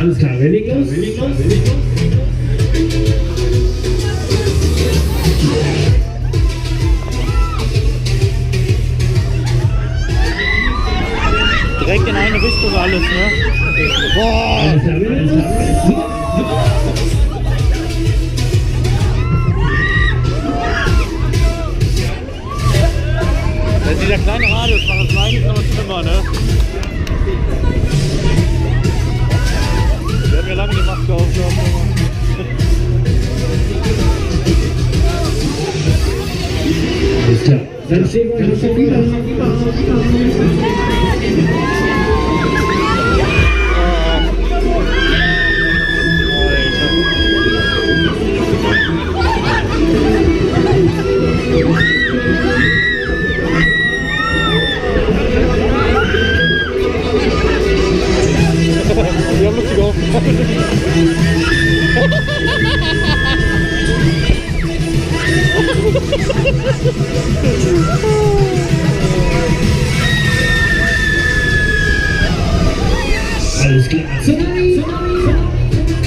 Alles klar, wenn ich los. Direkt in eine Richtung alles, ne? Boah! Alles klar, wenn ich los. Das ist dieser kleine Radius, macht das eigentlich noch schlimmer, ne? Wir haben ja lange die Maske aufgehabt. Alles klar. Dann sehen wir uns wieder. Wir haben lustig aufgemacht. Alles klar.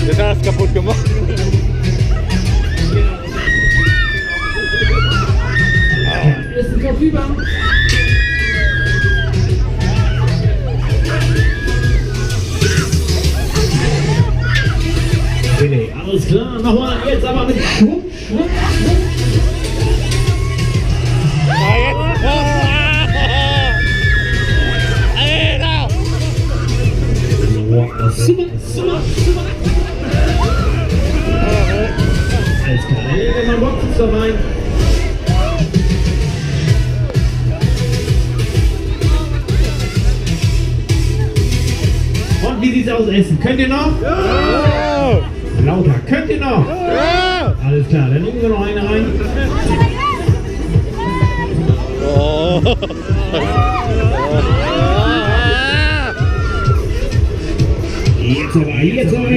Der Tag ist kaputt gemacht. Ist ein Kopf über. Okay, alles klar. Nochmal, jetzt aber mit Schwupp. Super. Alles klar, wenn man Bock ist dabei. Und wie sieht's aus, Essen? Könnt ihr noch? Ja! Lauter, könnt ihr noch? Ja! Alles klar, dann nehmen wir noch eine rein. Oh. Jetzt aber.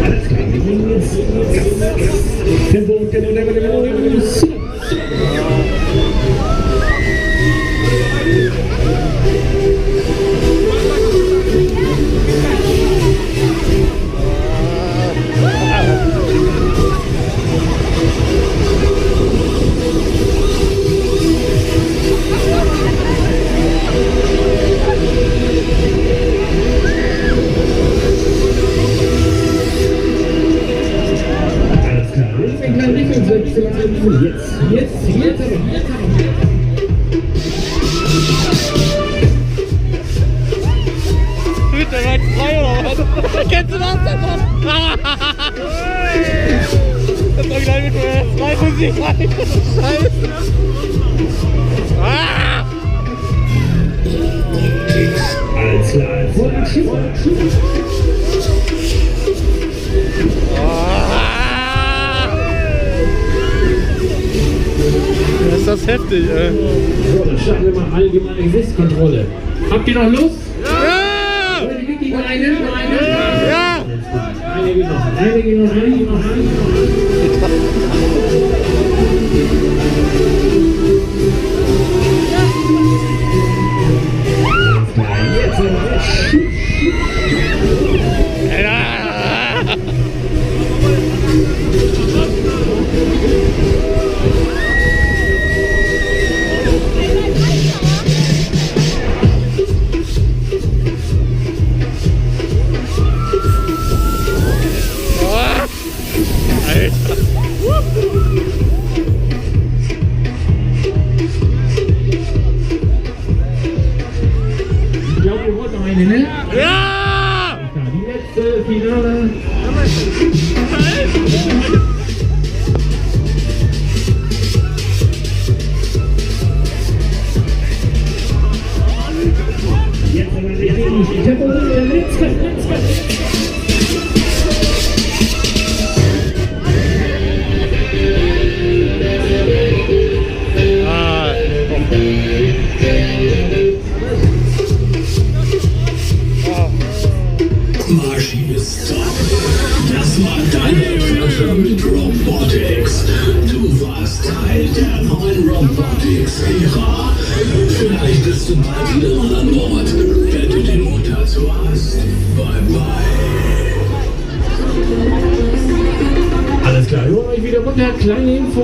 Alles klar, wir nehmen jetzt Tempo. Jetzt aber. Fühlt der weit frei oder was? Kennst du das? Das war gleich mit der Musik rein. Scheiße. Alles klar, voll Schiff. Das ist das heftig, ey. So, dann starten wir mal allgemeine Gewichtskontrolle. Habt ihr noch Lust? Ja! Noch eine? Ja! Eine geht noch. Ich glaube, ihr wollt noch eine, ne? Ja! Die letzte Finale. Jetzt aber richtig. Ich habe Lenzner. Maschinist. Das war deine Flasche mit Robotix. Du warst Teil der neuen Robotix-Ära. nächsten Mal wieder mal an Bord. Wenn du den Mut dazu hast. Bye bye. Alles klar, wir holen euch wieder runter. Kleine Info.